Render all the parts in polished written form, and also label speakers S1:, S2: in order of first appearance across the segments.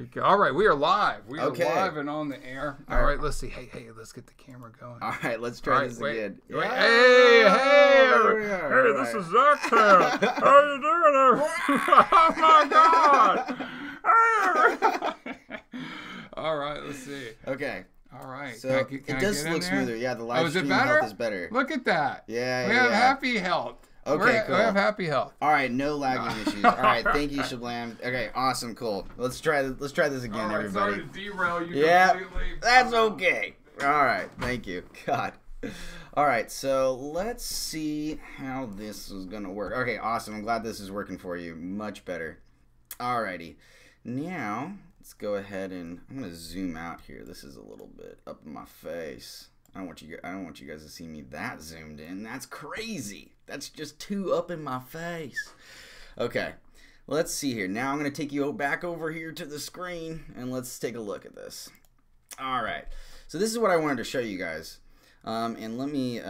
S1: we go. All right, we are live. We are
S2: Okay.
S1: live and on the air. All right, let's see. Hey, let's get the camera going.
S2: All right, let's try this again.
S1: Wait.
S2: Yeah.
S1: Hey, this is Zack here. How you doing? Oh my God. All right, let's see.
S2: Okay.
S1: All right.
S2: So
S1: can
S2: it
S1: I
S2: does
S1: get in
S2: look
S1: there?
S2: smoother. Yeah, the live
S1: is it
S2: stream
S1: better?
S2: health is better.
S1: Look at that.
S2: Yeah,
S1: We have happy health.
S2: Okay, cool.
S1: We have happy health.
S2: All right, no lagging issues. All right, thank you, Shablam. Okay, awesome, cool. Let's try this again,
S1: All right,
S2: everybody.
S1: sorry to derail you completely.
S2: That's okay. All right, thank you. God. All right, so let's see how this is going to work. Okay, awesome. I'm glad this is working for you. Much better. All righty. Now, let's go ahead and I'm going to zoom out here. This is a little bit up in my face. I don't want you guys to see me that zoomed in. That's crazy. That's just too up in my face. Okay, let's see here. Now I'm going to take you back over here to the screen, and let's take a look at this. All right, so this is what I wanted to show you guys. And let me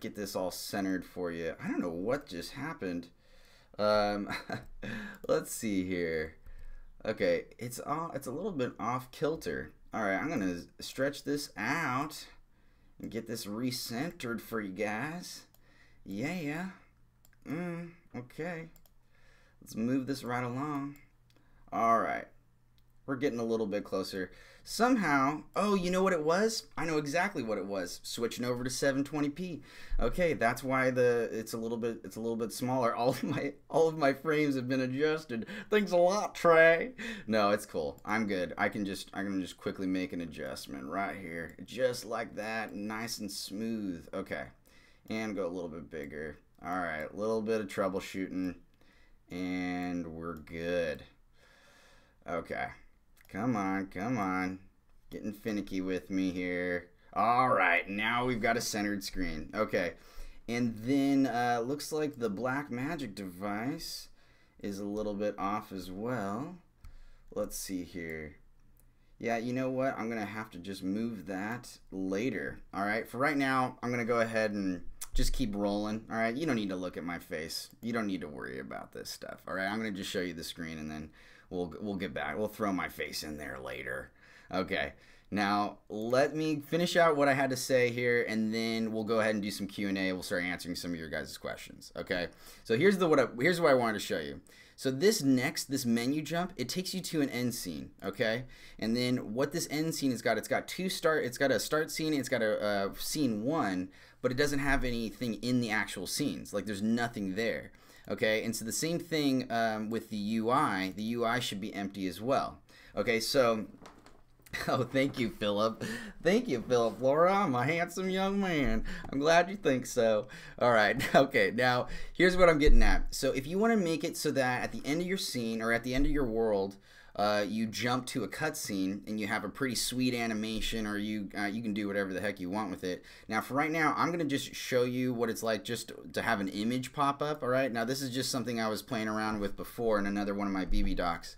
S2: get this all centered for you. I don't know what just happened. Let's see here. Okay, it's a little bit off kilter. All right, I'm going to stretch this out and get this recentered for you guys. Yeah. Okay. Let's move this right along. All right. We're getting a little bit closer. Somehow, oh, you know what it was? I know exactly what it was. Switching over to 720p. Okay, that's why it's a little bit smaller. All of my frames have been adjusted. Thanks a lot, Trey. No, it's cool. I'm good. I can just quickly make an adjustment right here. Just like that, nice and smooth. Okay. And go a little bit bigger. All right, a little bit of troubleshooting and we're good. Okay. Come on. Getting finicky with me here. All right, now we've got a centered screen. Okay, and then looks like the black magic device is a little bit off as well. Let's see here. Yeah, you know what? I'm going to have to just move that later. All right, for right now, I'm going to go ahead and just keep rolling. All right, you don't need to look at my face. You don't need to worry about this stuff. All right, I'm going to just show you the screen and then we'll get back. We'll throw my face in there later. Okay. Now, let me finish out what I had to say here, and then we'll go ahead and do some Q&A. We'll start answering some of your guys' questions. Okay. So here's what I wanted to show you. So this menu jump, it takes you to an end scene. Okay. And then what this end scene has got, it's got a start scene, it's got a scene 1, but it doesn't have anything in the actual scenes. Like there's nothing there. Okay, and so the same thing with the UI should be empty as well. Okay, so, oh, thank you, Philip. Thank you, Philip. Laura, I'm a handsome young man. I'm glad you think so. All right, okay, now, here's what I'm getting at. So if you want to make it so that at the end of your scene or at the end of your world, you jump to a cutscene and you have a pretty sweet animation, or you can do whatever the heck you want with it. Now for right now, I'm gonna just show you what it's like just to have an image pop up. All right, now this is just something I was playing around with before in another one of my BB docs,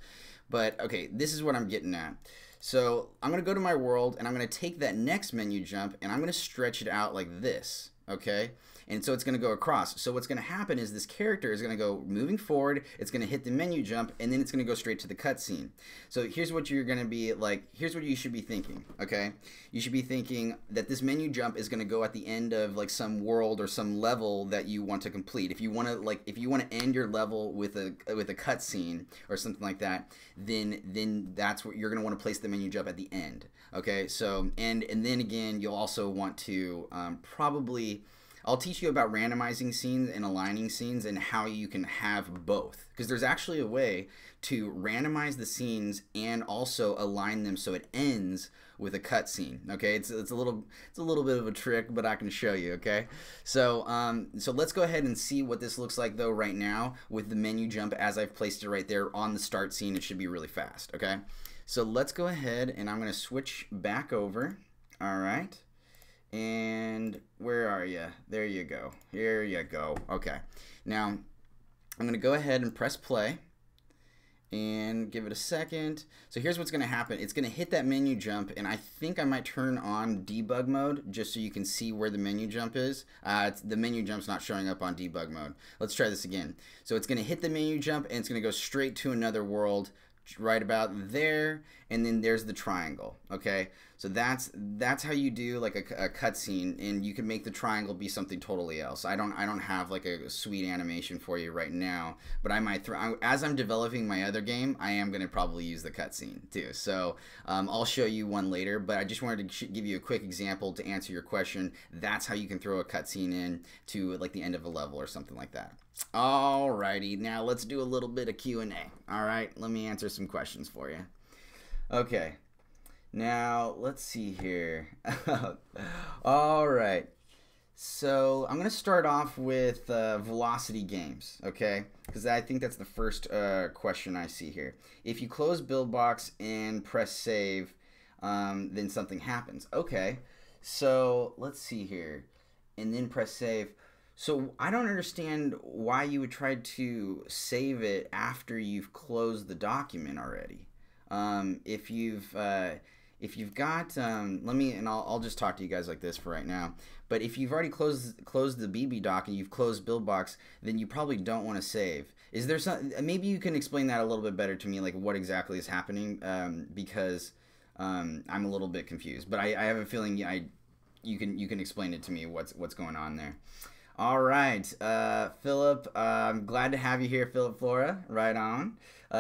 S2: but okay, this is what I'm getting at. So I'm gonna go to my world and I'm gonna take that next menu jump and I'm gonna stretch it out like this. Okay, and so it's going to go across. So what's going to happen is this character is going to go moving forward, it's going to hit the menu jump, and then it's going to go straight to the cutscene. So here's what you're going to be like, here's what you should be thinking, okay? You should be thinking that this menu jump is going to go at the end of like some world or some level that you want to complete. If you want to end your level with a cutscene or something like that, then that's what you're going to want to place the menu jump at the end. Okay? So and then again, you'll also want to probably I'll teach you about randomizing scenes and aligning scenes and how you can have both. Because there's actually a way to randomize the scenes and also align them so it ends with a cutscene. Okay, it's a little bit of a trick, but I can show you. Okay, so let's go ahead and see what this looks like though right now with the menu jump as I've placed it right there on the start scene. It should be really fast. Okay, so let's go ahead and I'm going to switch back over. All right. And where are you? There you go. Here you go. Okay. Now, I'm going to go ahead and press play and give it a second. So here's what's going to happen. It's going to hit that menu jump, and I think I might turn on debug mode just so you can see where the menu jump is. The menu jump's not showing up on debug mode. Let's try this again. So it's going to hit the menu jump, and it's going to go straight to another world right about there, and then there's the triangle. Okay, so that's how you do like a cutscene, and you can make the triangle be something totally else. I don't have like a sweet animation for you right now, but I might as I'm developing my other game, I am gonna probably use the cutscene too. So I'll show you one later, but I just wanted to give you a quick example to answer your question. That's how you can throw a cutscene in to like the end of a level or something like that. Alrighty, now let's do a little bit of Q&A. Alright, let me answer some questions for you. Okay, now let's see here. Alright, so I'm going to start off with velocity games, okay? Because I think that's the first question I see here. If you close Buildbox and press save, then something happens. Okay, so let's see here. And then press save. So I don't understand why you would try to save it after you've closed the document already. If you've got, let me, and I'll just talk to you guys like this for right now. But if you've already closed the BB doc and you've closed Buildbox, then you probably don't want to save. Is there some? Maybe you can explain that a little bit better to me, like what exactly is happening, because I'm a little bit confused. But I have a feeling you can explain it to me what's going on there. All right, Philip, I'm glad to have you here, Philip Flora. Right on.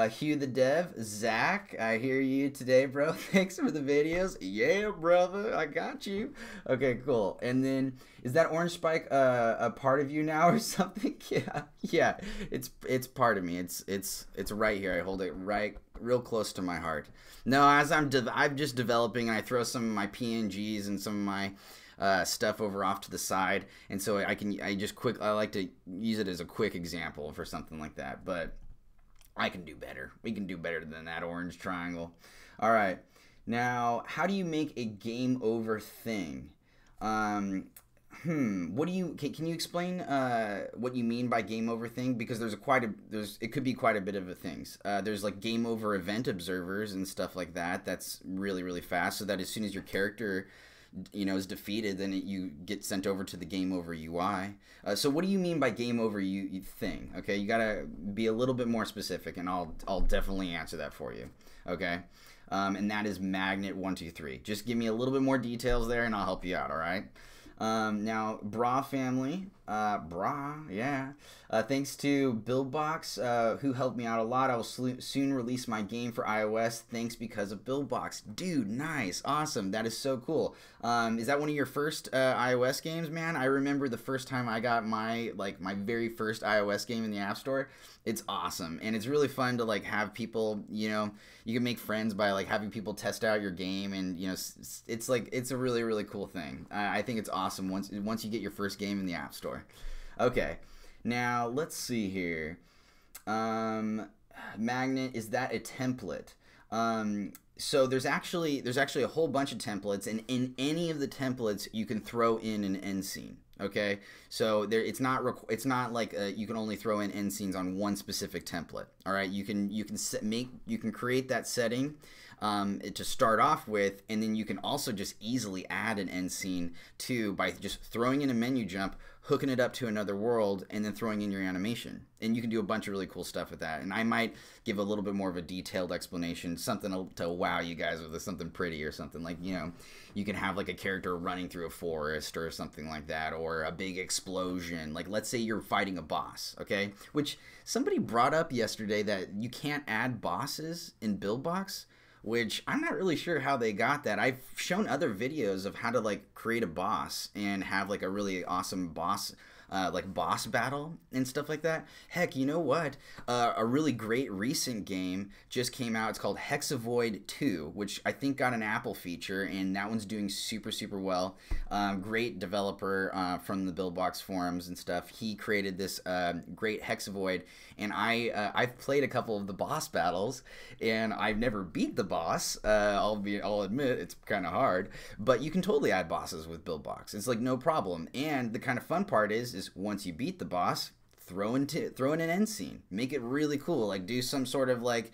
S2: Hugh the Dev, Zack, I hear you today, bro. Thanks for the videos. Yeah, brother, I got you. Okay, cool. And then, is that orange spike a part of you now or something? Yeah, it's part of me. It's right here. I hold it right real close to my heart. No, as I'm just developing, I throw some of my PNGs and some of my stuff over off to the side, and so I like to use it as a quick example for something like that, but I can do better. We can do better than that orange triangle. All right, now how do you make a game over thing? What do you can you explain what you mean by game over thing? Because it could be quite a bit of things. There's like game over event observers and stuff like that. That's really fast, so that as soon as your character is defeated, then you get sent over to the game over UI. So what do you mean by game over thing? Okay, you gotta be a little bit more specific, and I'll definitely answer that for you. Okay, and that is magnet123. Just give me a little bit more details there, and I'll help you out. All right. Now, Bra family, yeah. Thanks to Buildbox, who helped me out a lot. I will soon release my game for iOS. Thanks because of Buildbox. Dude, nice. Awesome. That is so cool. Is that one of your first iOS games, man? I remember the first time I got my very first iOS game in the App Store. It's awesome. And it's really fun to like have people, you can make friends by like having people test out your game, and it's a really cool thing. I think it's awesome once you get your first game in the App Store. Okay, now let's see here. Magnet, is that a template? So there's actually a whole bunch of templates, and in any of the templates you can throw in an end scene. Okay, so it's not like you can only throw in end scenes on one specific template. All right, you can create that setting to start off with, and then you can also just easily add an end scene by just throwing in a menu jump, hooking it up to another world, and then throwing in your animation. And you can do a bunch of really cool stuff with that. And I might give a little bit more of a detailed explanation, something to wow you guys with something pretty or something. Like, you can have like a character running through a forest or something like that, or a big explosion. Like, let's say you're fighting a boss, okay? Which somebody brought up yesterday that you can't add bosses in Buildbox, which I'm not really sure how they got that. I've shown other videos of how to like create a boss and have like a really awesome boss battle and stuff like that. Heck, you know what? A really great recent game just came out. It's called Hexavoid 2, which I think got an Apple feature, and that one's doing super well. Great developer from the Buildbox forums and stuff. He created this great Hexavoid, and I've played a couple of the boss battles, and I've never beat the boss. I'll admit it's kind of hard, but you can totally add bosses with Buildbox. It's like no problem. And the kind of fun part is once you beat the boss, throw in an end scene. Make it really cool. Like do some sort of like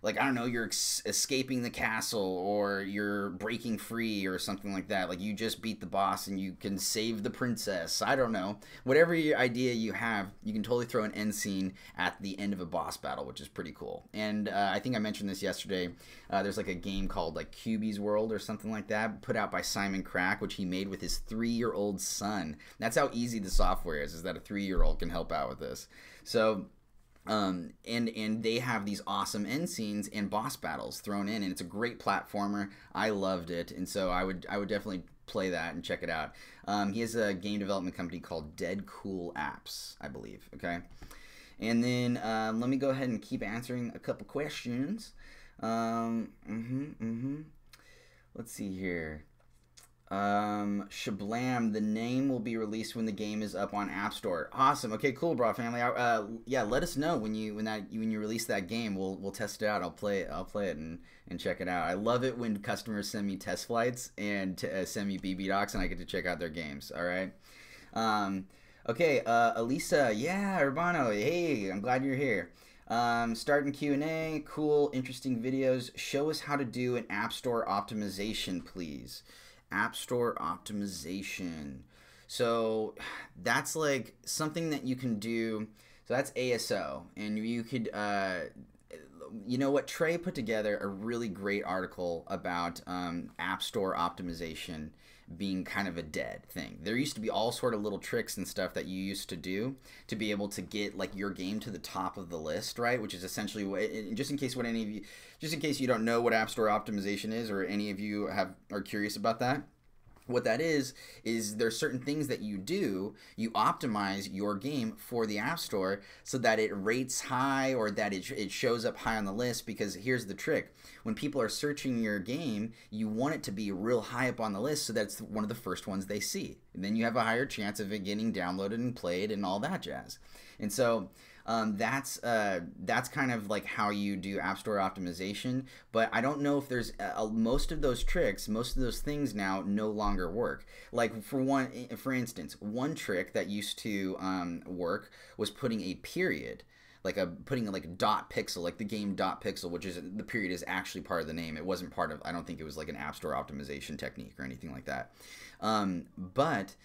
S2: like I don't know, you're escaping the castle or you're breaking free or something like that. Like you just beat the boss and you can save the princess. I don't know. Whatever idea you have, you can totally throw an end scene at the end of a boss battle, which is pretty cool. And I think I mentioned this yesterday. There's like a game called like Cuby's World or something like that, put out by Simon Crack, which he made with his 3-year-old son. That's how easy the software is that a 3-year-old can help out with this. So and they have these awesome end scenes and boss battles thrown in, and it's a great platformer. I loved it, and so I would definitely play that and check it out. He has a game development company called Dead Cool Apps, I believe. Okay, and then let me go ahead and keep answering a couple questions. Let's see here. Shablam, the name will be released when the game is up on App Store. Awesome. Okay, cool, bro family. Yeah, let us know when you release that game. We'll test it out. I'll play it and check it out. I love it when customers send me test flights and send me BB docs and I get to check out their games. All right. Okay, Elisa, yeah, Urbano, hey, I'm glad you're here. Starting Q&A, cool, interesting videos. Show us how to do an App Store optimization, please. App Store optimization. So that's like something that you can do. So that's ASO, and you could, you know what? Trey put together a really great article about App Store optimization being kind of a dead thing. There used to be all sort of little tricks and stuff that you used to do to be able to get like your game to the top of the list, right? Which is essentially what, just in case you don't know what App Store optimization is, or any of you are curious about that. What that is there's certain things that you do, you optimize your game for the App Store so that it rates high or that it shows up high on the list, because here's the trick. When people are searching your game, you want it to be real high up on the list so that's one of the first ones they see. And then you have a higher chance of it getting downloaded and played and all that jazz. And so that's kind of like how you do App Store optimization, but I don't know if there's most of those tricks, most of those things now no longer work. Like for instance, one trick that used to work was putting a period, putting a dot pixel, like the game dot pixel, which is the period is actually part of the name. It wasn't part of, I don't think it was like an App Store optimization technique or anything like that. But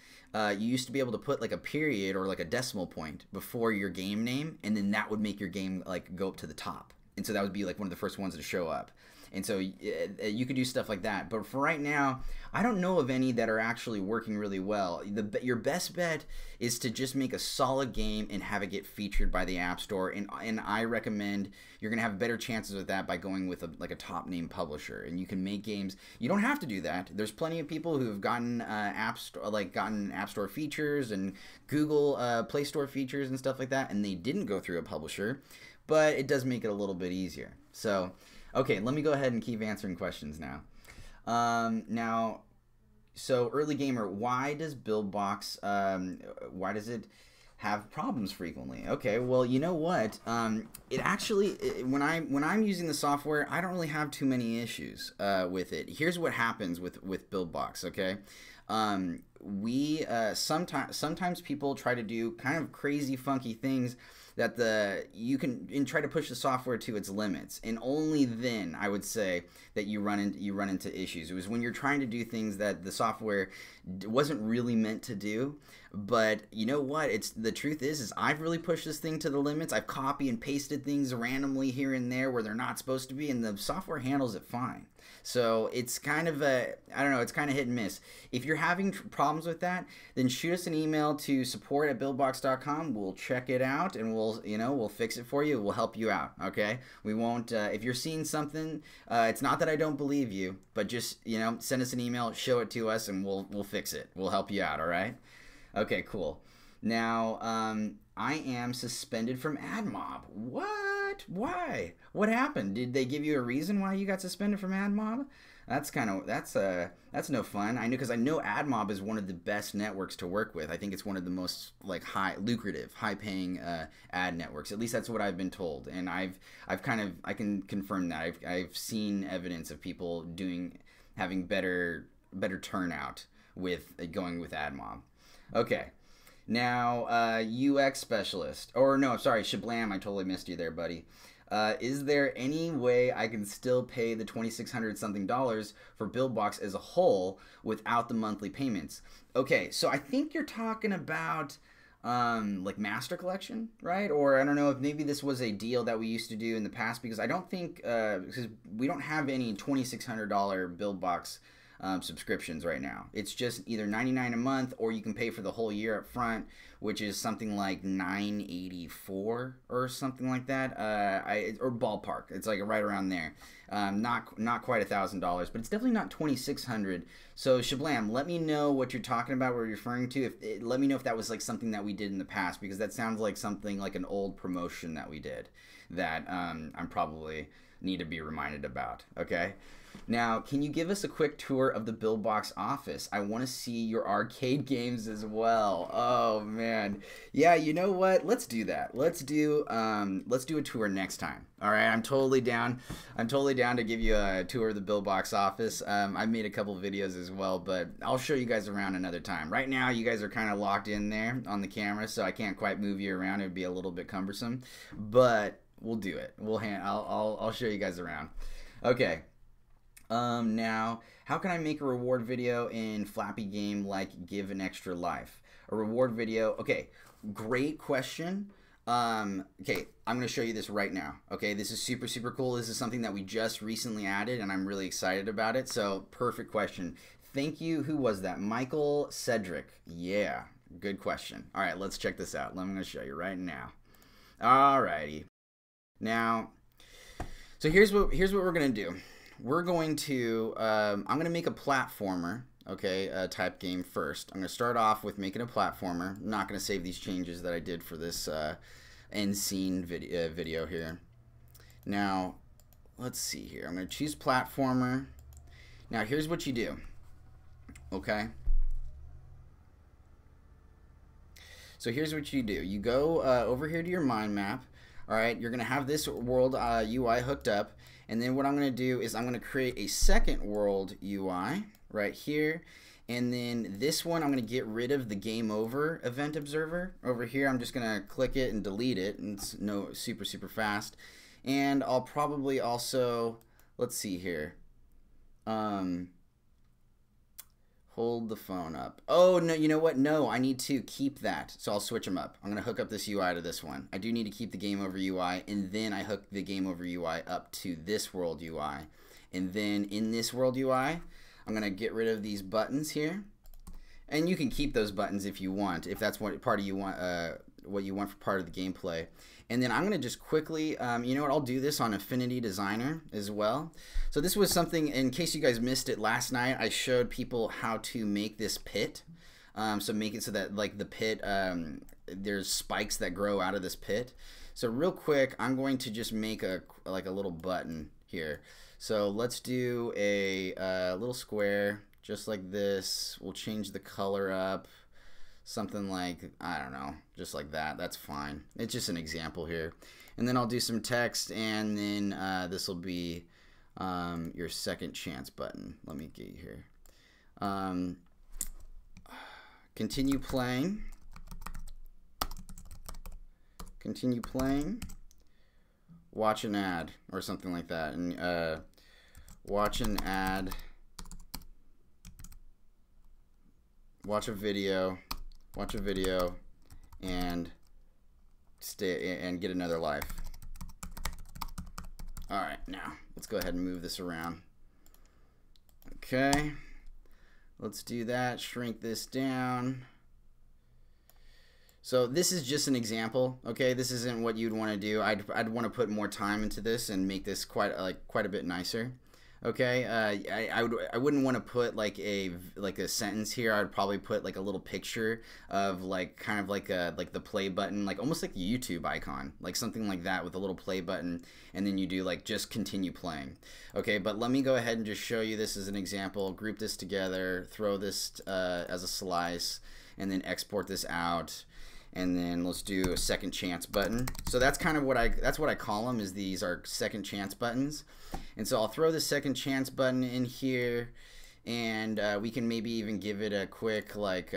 S2: you used to be able to put like a period or like a decimal point before your game name, and then that would make your game like go up to the top. And so that would be like one of the first ones to show up. And so you could do stuff like that. But for right now, I don't know of any that are actually working really well. Your best bet is to just make a solid game and have it get featured by the App Store. And I recommend you're going to have better chances with that by going with a top name publisher. And you can make games. You don't have to do that. There's plenty of people who have gotten App Store features and Google Play Store features and stuff like that, and they didn't go through a publisher. But it does make it a little bit easier. So okay, let me go ahead and keep answering questions now. So early gamer, why does Buildbox, why does it have problems frequently? Okay, well, you know what? It actually, when I'm using the software, I don't really have too many issues with it. Here's what happens with Buildbox. Okay, sometimes people try to do kind of crazy, funky things that you can try to push the software to its limits, and only then I would say that you run into issues. It was when you're trying to do things that the software wasn't really meant to do. But you know what? The truth is I've really pushed this thing to the limits. I've copy and pasted things randomly here and there where they're not supposed to be, and the software handles it fine. So it's kind of it's kind of hit and miss. If you're having problems with that, then shoot us an email to support@buildbox.com. We'll check it out and we'll fix it for you. We'll help you out. Okay? We won't. If you're seeing something, it's not that I don't believe you, but just send us an email, show it to us, and we'll fix it. We'll help you out. All right? Okay, cool. Now, I am suspended from AdMob. What? Why? What happened? Did they give you a reason why you got suspended from AdMob? That's no fun. I know AdMob is one of the best networks to work with. I think it's one of the most lucrative, high-paying ad networks. At least that's what I've been told, and I can confirm that. I've seen evidence of people having better turnout with going with AdMob. Okay. Now, UX specialist. Or no, sorry, Shablam, I totally missed you there, buddy. Is there any way I can still pay the $2,600 something for Buildbox as a whole without the monthly payments? Okay, so I think you're talking about like Master Collection, right? Or I don't know if maybe this was a deal that we used to do in the past, because I don't think because we don't have any $2,600 Buildbox subscriptions right now. It's just either $99 a month, or you can pay for the whole year up front, which is something like $984 or something like that. Or ballpark. It's like right around there. Not quite $1,000, but it's definitely not $2,600. So Shablam, let me know what you're talking about, what you're referring to. Let me know if that was like something that we did in the past, because that sounds like something like an old promotion that we did that I'm probably need to be reminded about. Okay. Now, can you give us a quick tour of the Buildbox office? I want to see your arcade games as well. Oh man, yeah. You know what? Let's do that. Let's do a tour next time. All right, I'm totally down. I'm totally down to give you a tour of the Buildbox office. I've made a couple videos as well, but I'll show you guys around another time. Right now, you guys are kind of locked in there on the camera, so I can't quite move you around. It'd be a little bit cumbersome, but we'll do it. I'll show you guys around. Okay. Now, how can I make a reward video in Flappy game like give an extra life? A reward video, okay, great question. Okay, I'm going to show you this right now. Okay, this is super, super cool. This is something that we just recently added, and I'm really excited about it. So, perfect question. Thank you. Who was that? Michael Cedric. Yeah, good question. All right, let's check this out. I'm going to show you right now. All righty. Now, so here's what we're going to do. We're going to, I'm going to make a platformer, okay, type game first. I'm going to start off with making a platformer. I'm not going to save these changes that I did for this end scene video here. Now, let's see here. I'm going to choose platformer. Now, here's what you do, okay? So here's what you do. You go over here to your mind map. All right, you're going to have this world UI hooked up. And then what I'm going to do is I'm going to create a second world UI right here. And then this one, I'm going to get rid of the game over event observer. Over here, I'm just going to click it and delete it. And it's super, super fast. And I'll probably also, let's see here. Hold the phone up. Oh, no, you know what? No, I need to keep that. So I'll switch them up. I'm going to hook up this UI to this one. I do need to keep the game over UI, and then I hook the game over UI up to this world UI. And then in this world UI, I'm going to get rid of these buttons here. And you can keep those buttons if you want, if that's what part of you want, what you want for part of the gameplay. And then I'm going to just quickly, you know what, I'll do this on Affinity Designer as well. So this was something, in case you guys missed it last night, I showed people how to make this pit. So make it so that like the pit, there's spikes that grow out of this pit. So real quick, I'm going to just make a little button here. So let's do a little square just like this. We'll change the color up. Something like, I don't know, just like that. That's fine. It's just an example here. And then I'll do some text, and then this will be your second chance button. Let me get you here. Continue playing. Continue playing. Watch an ad or something like that. And watch an ad. Watch a video. Watch a video and stay and get another life. All right, now let's go ahead and move this around. Okay, let's do that. Shrink this down. So this is just an example. Okay, this isn't what you'd want to do. I'd want to put more time into this and make this quite a bit nicer. Okay, I wouldn't want to put like a sentence here. I'd probably put like a little picture of like kind of like the play button, like almost like the YouTube icon, like something like that with a little play button, and then you do like just continue playing. Okay, but let me go ahead and just show you this as an example. Group this together, throw this as a slice, and then export this out. And then let's do a second chance button. So that's kind of what I call them, is these are second chance buttons. And so I'll throw the second chance button in here, and we can maybe even give it a quick like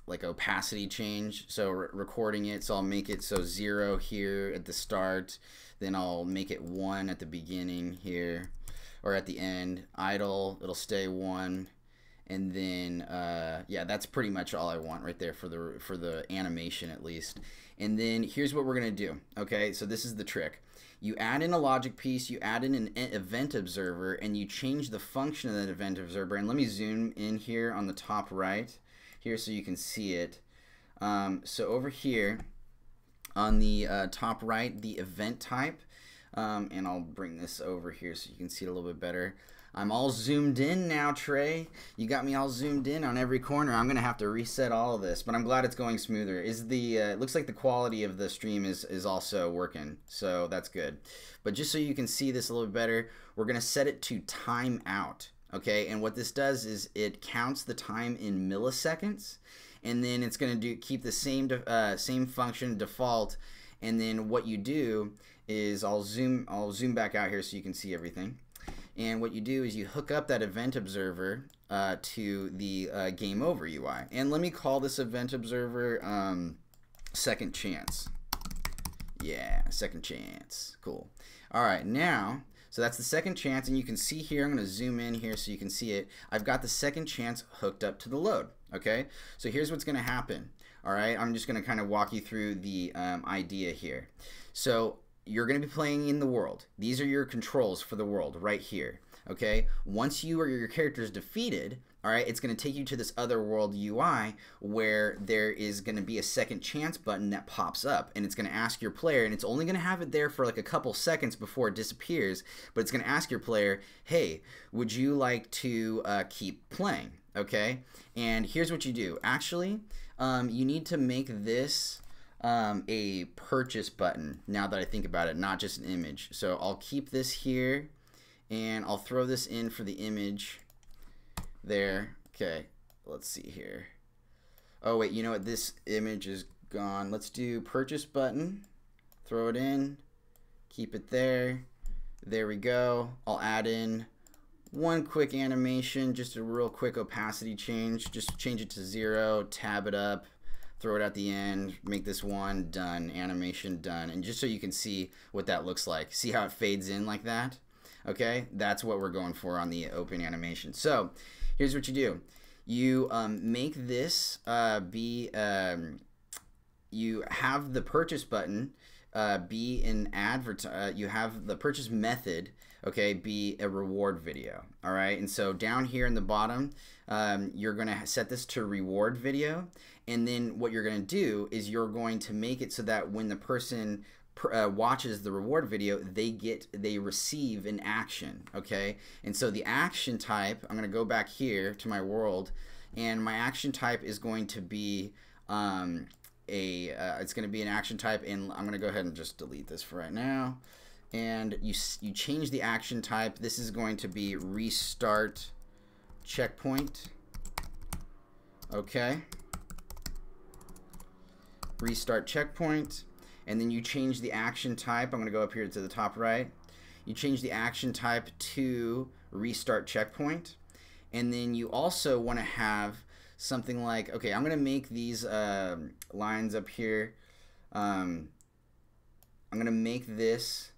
S2: like opacity change, so recording it. So I'll make it so 0 here at the start, then I'll make it 1 at the beginning here, or at the end. Idle, it'll stay 1, and then yeah, that's pretty much all I want right there for the animation at least. And then here's what we're gonna do. Okay, so this is the trick. You add in a logic piece, you add in an event observer, and you change the function of that event observer. And let me zoom in here on the top right here so you can see it. So over here on the top right, the event type, and I'll bring this over here so you can see it a little bit better. I'm all zoomed in now, Trey. You got me all zoomed in on every corner. I'm gonna have to reset all of this, but I'm glad it's going smoother. It looks like the quality of the stream is also working, so that's good. But just so you can see this a little bit better, we're gonna set it to timeout. Okay, and what this does is it counts the time in milliseconds, and then it's gonna keep the same function default. And then what you do is I'll zoom back out here so you can see everything. And what you do is you hook up that event observer to the game over UI. And let me call this event observer second chance. Yeah, second chance. Cool. All right, now, so that's the second chance, and you can see here, I'm going to zoom in here so you can see it. I've got the second chance hooked up to the load. Okay, so here's what's going to happen. All right, I'm just going to kind of walk you through the idea here. So you're going to be playing in the world. These are your controls for the world right here. Okay, once you or your character is defeated, all right, it's going to take you to this other world UI where there is going to be a second chance button that pops up, and it's going to ask your player, and it's only going to have it there for like a couple seconds before it disappears, but it's going to ask your player, hey, would you like to keep playing? Okay, and here's what you do. Actually, you need to make this a purchase button, now that I think about it, not just an image. So I'll keep this here, and I'll throw this in for the image there. Okay, let's see here. Oh wait, you know what, this image is gone. Let's do purchase button, throw it in, keep it there. There we go. I'll add in one quick animation, just a real quick opacity change. Just change it to 0, tab it up, throw it at the end, make this one, done, animation done. And just so you can see what that looks like. See how it fades in like that? Okay, that's what we're going for on the open animation. So here's what you do. You make this you have the purchase button be an you have the purchase method, okay, be a reward video. All right, and so down here in the bottom, you're gonna set this to reward video, and then what you're gonna do is you're going to make it so that when the person watches the reward video, they receive an action. Okay, and so the action type, I'm gonna go back here to my world, and my action type is going to be it's going to be an action type, and I'm going to go ahead and just delete this for right now. And you change the action type. This is going to be restart checkpoint. Okay, restart checkpoint. And then you change the action type. I'm going to go up here to the top right. You change the action type to restart checkpoint. And then you also want to have something like, okay, I'm going to make these lines up here. I'm going to make this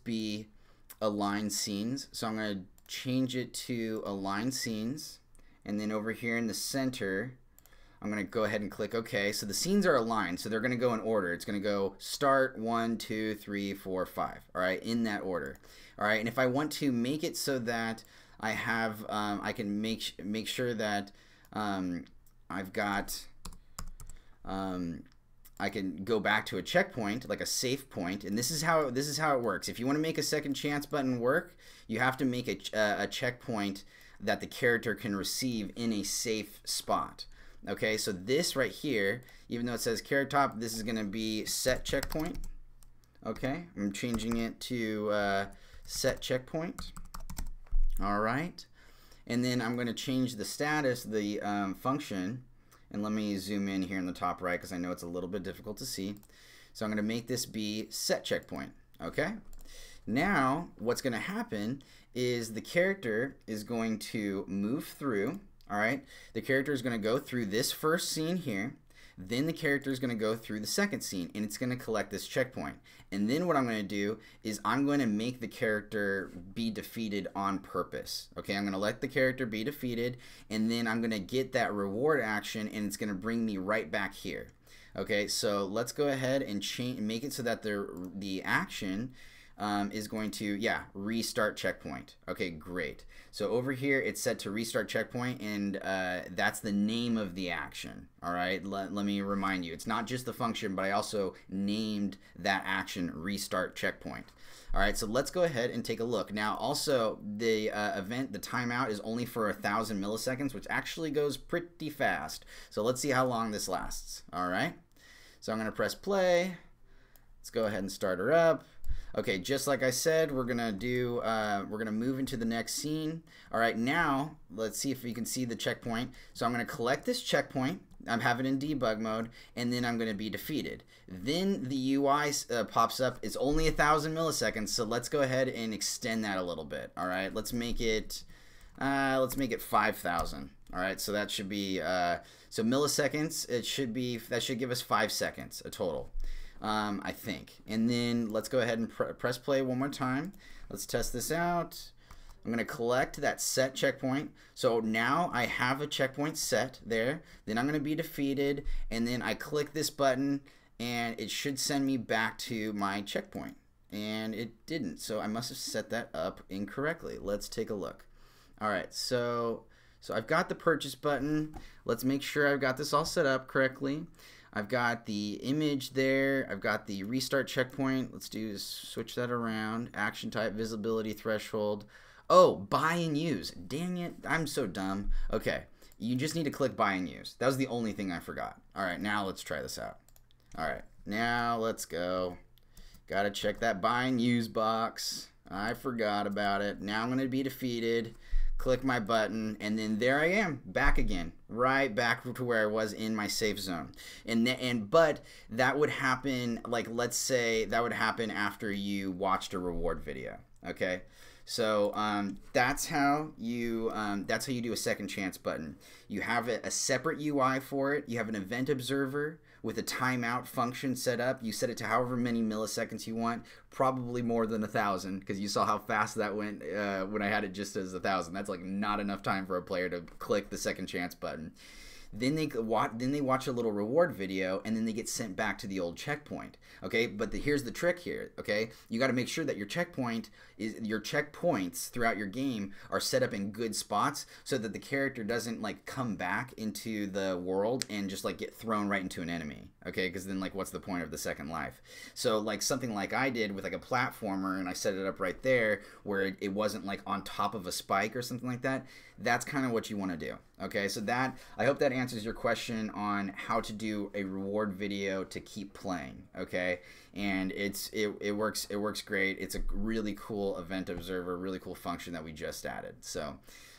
S2: be align scenes. So I'm going to change it to align scenes. And then over here in the center, I'm going to go ahead and click OK. So the scenes are aligned, so they're going to go in order. It's going to go start 1, 2, 3, 4, 5. All right, in that order. All right, and if I want to make it so that I have, I can make sure that I've got, I can go back to a checkpoint, like a safe point, and this is how it works. If you want to make a second chance button work, you have to make a checkpoint that the character can receive in a safe spot. Okay, so this right here, even though it says Carrot Top, this is going to be set checkpoint. Okay, I'm changing it to set checkpoint. All right, and then I'm going to change the status, the function, and let me zoom in here in the top right because I know it's a little bit difficult to see. So I'm going to make this be set checkpoint. Okay, now what's going to happen is the character is going to move through. All right, the character is going to go through this first scene here. Then the character is going to go through the second scene, and it's going to collect this checkpoint. And then what I'm going to do is I'm going to make the character be defeated on purpose. Okay, I'm going to let the character be defeated, and then I'm going to get that reward action, and it's going to bring me right back here. Okay, so let's go ahead and make it so that the action is going to, restart checkpoint. Okay, great. So over here, it's set to restart checkpoint, and that's the name of the action. All right, let me remind you, it's not just the function, but I also named that action restart checkpoint. All right, so let's go ahead and take a look. Now, also, the event, the timeout, is only for 1,000 milliseconds, which actually goes pretty fast. So let's see how long this lasts. All right, so I'm going to press play. Let's go ahead and start her up. Okay, just like I said, we're gonna move into the next scene. All right, now let's see if we can see the checkpoint. So I'm gonna collect this checkpoint. I'm having it in debug mode, and then I'm gonna be defeated. Then the UI pops up. It's only 1,000 milliseconds, so let's go ahead and extend that a little bit. All right, let's make it 5,000. All right, so that should be so milliseconds. That should give us 5 seconds a total. I think. And then let's go ahead and press play one more time. Let's test this out. I'm going to collect that set checkpoint. So now I have a checkpoint set there. Then I'm going to be defeated. And then I click this button, and it should send me back to my checkpoint. And it didn't. So I must have set that up incorrectly. Let's take a look. All right. So I've got the purchase button. Let's make sure I've got this all set up correctly. I've got the image there. I've got the restart checkpoint. Let's switch that around. Action type, visibility threshold. Oh, buy and use. Dang it, I'm so dumb. Okay, you just need to click buy and use. That was the only thing I forgot. All right, now let's try this out. All right, now let's go. Gotta check that buy and use box. I forgot about it. Now I'm gonna be defeated. Click my button, and then there I am, back again, right back to where I was in my safe zone. But that would happen, like, let's say that would happen after you watched a reward video. Okay, so that's how you do a second chance button. You have a separate UI for it. You have an event observer with a timeout function set up. You set it to however many milliseconds you want, probably more than 1,000, because you saw how fast that went when I had it just as 1,000. That's like not enough time for a player to click the second chance button. Then they watch a little reward video, and then they get sent back to the old checkpoint. Okay, but here's the trick here. Okay, you got to make sure that your checkpoints throughout your game are set up in good spots, so that the character doesn't like come back into the world and just like get thrown right into an enemy. Okay, because then like what's the point of the second life? So like something like I did with like a platformer, and I set it up right there where it wasn't like on top of a spike or something like that. That's kind of what you want to do. Okay, so I hope that answers your question on how to do a reward video to keep playing. Okay, and it works great. It's a really cool event observer, really cool function that we just added. So,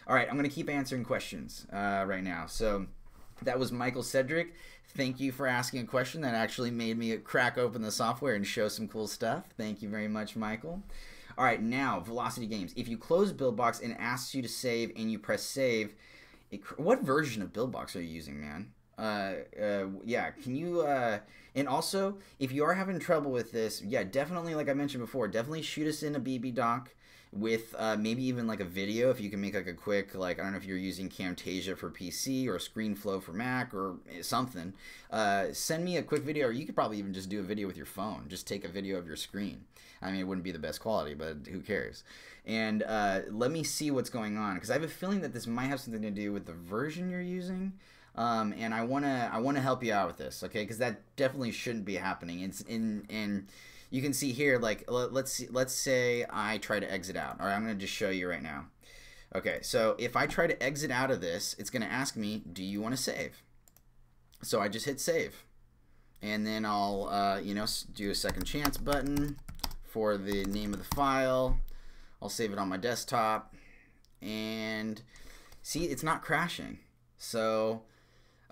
S2: all right, I'm gonna keep answering questions right now. So that was Michael Cedric. Thank you for asking a question that actually made me crack open the software and show some cool stuff. Thank you very much, Michael. All right, now Velocity Games. If you close Buildbox and it asks you to save and you press save, what version of Buildbox are you using, man? Yeah, can you, and also, if you are having trouble with this, yeah, definitely, like I mentioned before, definitely shoot us in a BB doc with maybe even like a video, if you can make like a quick, like, I don't know if you're using Camtasia for PC or ScreenFlow for Mac or something. Send me a quick video, or you could probably even just do a video with your phone. Just take a video of your screen. I mean, it wouldn't be the best quality, but who cares? And let me see what's going on, because I have a feeling that this might have something to do with the version you're using. And I wanna help you out with this, okay? Because that definitely shouldn't be happening. It's in you can see here, like, let's say I try to exit out. All right, I'm gonna just show you right now. Okay, so if I try to exit out of this, it's gonna ask me, do you want to save? So I just hit save, and then I'll do a second chance button for the name of the file. I'll save it on my desktop, and see, it's not crashing. So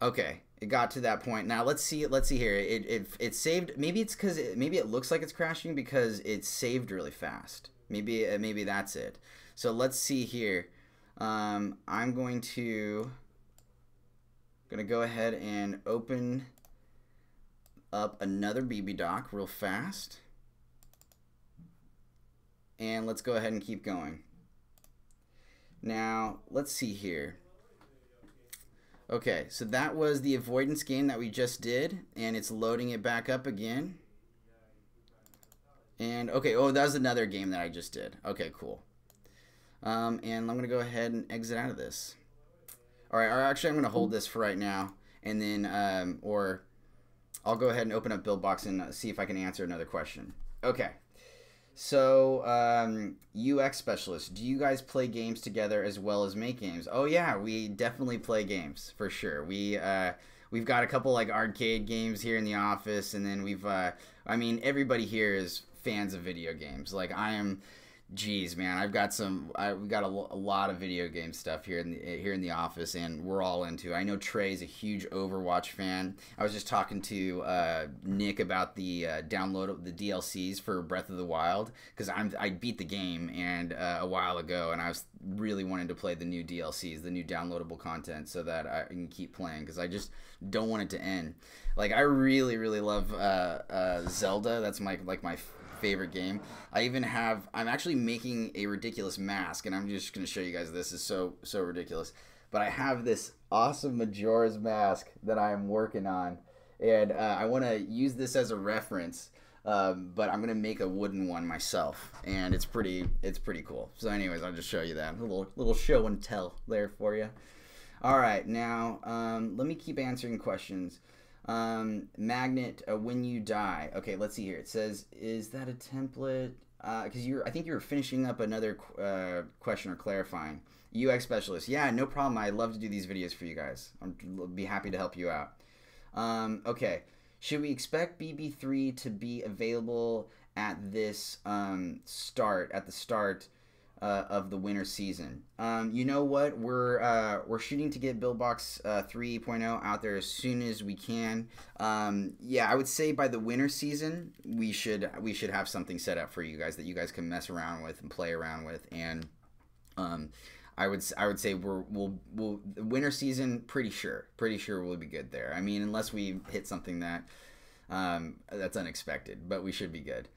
S2: okay, it got to that point. Now let's see here. It saved. Maybe it's because maybe it looks like it's crashing because it's saved really fast. Maybe that's it. So let's see here. I'm going to Gonna go ahead and open up another BB doc real fast. And let's go ahead and keep going. Now, let's see here. Okay, so that was the avoidance game that we just did, and it's loading it back up again. And, okay, oh, that was another game that I just did. Okay, cool. And I'm going to go ahead and exit out of this. All right, actually, I'm going to hold this for right now, and then, or I'll go ahead and open up Buildbox and see if I can answer another question. Okay. So, UX specialist, do you guys play games together as well as make games? Oh yeah, we definitely play games for sure. We've got a couple like arcade games here in the office, and then I mean, everybody here is fans of video games. Like I am. Geez, man, we got a lot of video game stuff here in the office, and we're all into it. I know Trey's a huge Overwatch fan. I was just talking to Nick about the download of the DLCs for Breath of the Wild, because I beat the game and a while ago, and I was really wanting to play the new DLCs, the new downloadable content, so that I can keep playing, because I just don't want it to end. Like I really love Zelda. That's my favorite game. I'm actually making a ridiculous mask, and I'm just going to show you guys. This is so ridiculous, but I have this awesome Majora's Mask that I'm working on, and I want to use this as a reference, but I'm going to make a wooden one myself, and it's pretty cool. So anyways, I'll just show you that. A little show and tell there for you. All right, now let me keep answering questions. Magnet, when you die. Okay, let's see here. It says, is that a template? Because I think you were finishing up another question or clarifying. UX specialist. Yeah, no problem. I love to do these videos for you guys. I'll be happy to help you out. Okay. Should we expect BB3 to be available at this start of the winter season? You know what, we're shooting to get Buildbox 3.0 out there as soon as we can. Yeah, I would say by the winter season we should have something set up for you guys that you guys can mess around with and play around with. And I would say we'll the winter season, pretty sure we'll be good there. I mean, unless we hit something that that's unexpected, but we should be good.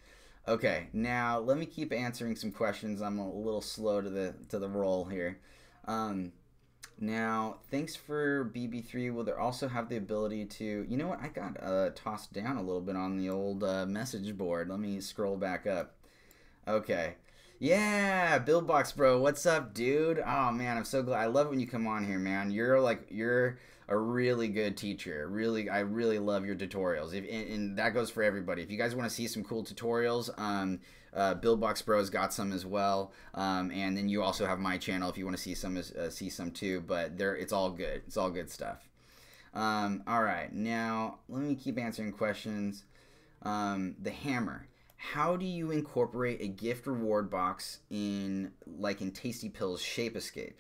S2: Okay, now let me keep answering some questions. I'm a little slow to the roll here. Now, thanks for BB3. Will there also have the ability to... You know what? I got tossed down a little bit on the old message board. Let me scroll back up. Okay. Yeah, Buildbox bro. What's up, dude? Oh, man, I'm so glad. I love when you come on here, man. You're a really good teacher. I really love your tutorials. And that goes for everybody. If you guys want to see some cool tutorials, Buildbox Bros got some as well. And then you also have my channel if you want to see some too. But it's all good. It's all good stuff. All right, now let me keep answering questions. The hammer. How do you incorporate a gift reward box in Tasty Pills Shape Escape?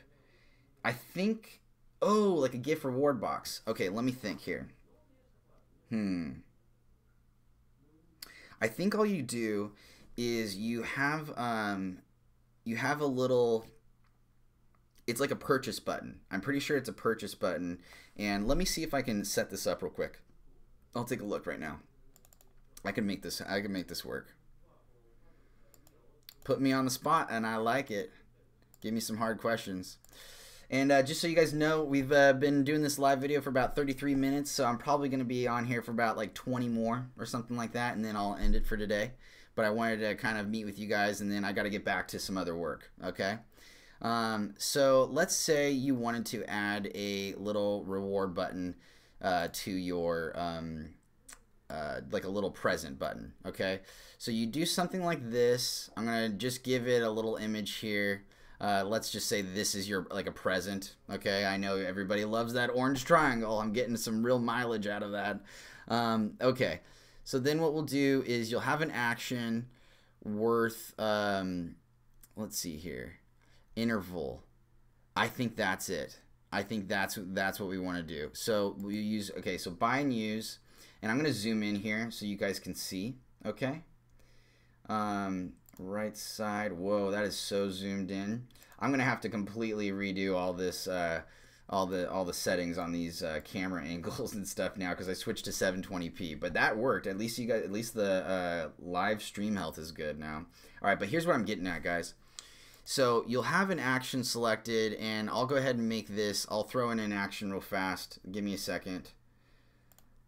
S2: I think. Oh, like a gift reward box. Okay, let me think here. I think all you do is you have a little... It's like a purchase button. I'm pretty sure it's a purchase button. And let me see if I can set this up real quick. I'll take a look right now. I can make this work. Put me on the spot, and I like it. Give me some hard questions. And just so you guys know, we've been doing this live video for about 33 minutes, so I'm probably going to be on here for about like 20 more or something like that, and then I'll end it for today. But I wanted to kind of meet with you guys, and then I got to get back to some other work, okay? So let's say you wanted to add a little reward button to your, like a little present button, okay? So you do something like this. I'm going to just give it a little image here. Let's just say this is like a present, okay? I know everybody loves that orange triangle. I'm getting some real mileage out of that. Okay, so then what we'll do is you'll have an action worth, let's see here, interval. I think that's it. I think that's what we want to do. So we use, okay, so buy and use, and I'm going to zoom in here so you guys can see, okay? Right side. Whoa, that is so zoomed in. I'm gonna have to completely redo all this all the settings on these camera angles and stuff now because I switched to 720p. But that worked. At least the live stream health is good now. All right, but here's what I'm getting at, guys. So you'll have an action selected, and I'll go ahead and make this. I'll throw in an action real fast. Give me a second.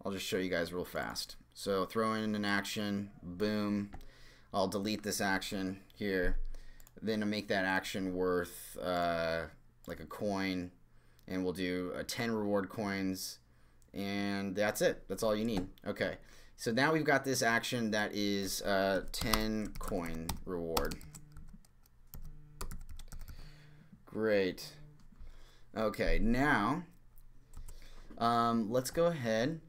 S2: I'll just show you guys real fast. So throw in an action. Boom. I'll delete this action here. Then I'll make that action worth like a coin. And we'll do 10 reward coins. And that's it. That's all you need. Okay. So now we've got this action that is 10 coin reward. Great. Okay, now let's go ahead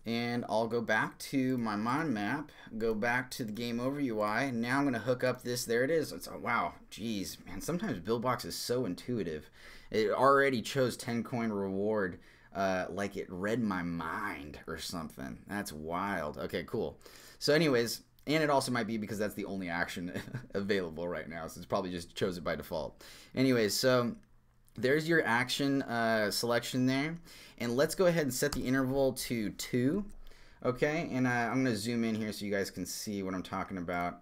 S2: and I'll go back to my mind map, go back to the game over UI. Now I'm going to hook up this. There it is. It's, wow, geez, man, sometimes Buildbox is so intuitive. It already chose 10 coin reward like it read my mind or something. That's wild. Okay, cool. So anyways, and it also might be because that's the only action available right now, so it's probably just chose it by default. Anyways, so there's your action selection there. And let's go ahead and set the interval to 2. Okay, and I'm going to zoom in here so you guys can see what I'm talking about.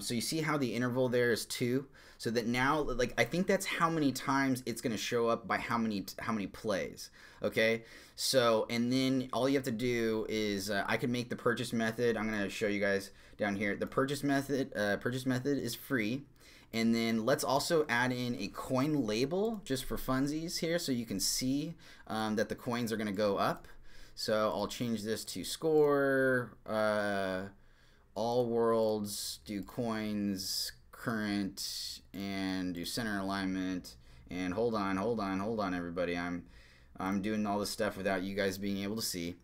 S2: So you see how the interval there is 2? So that now, like, I think that's how many times it's going to show up by how many plays. Okay, so and then all you have to do is I can make the purchase method. I'm going to show you guys down here. The purchase method is free. And then let's also add in a coin label just for funsies here so you can see that the coins are going to go up. So I'll change this to score, all worlds, do coins, current, and do center alignment. And hold on everybody. I'm doing all this stuff without you guys being able to see.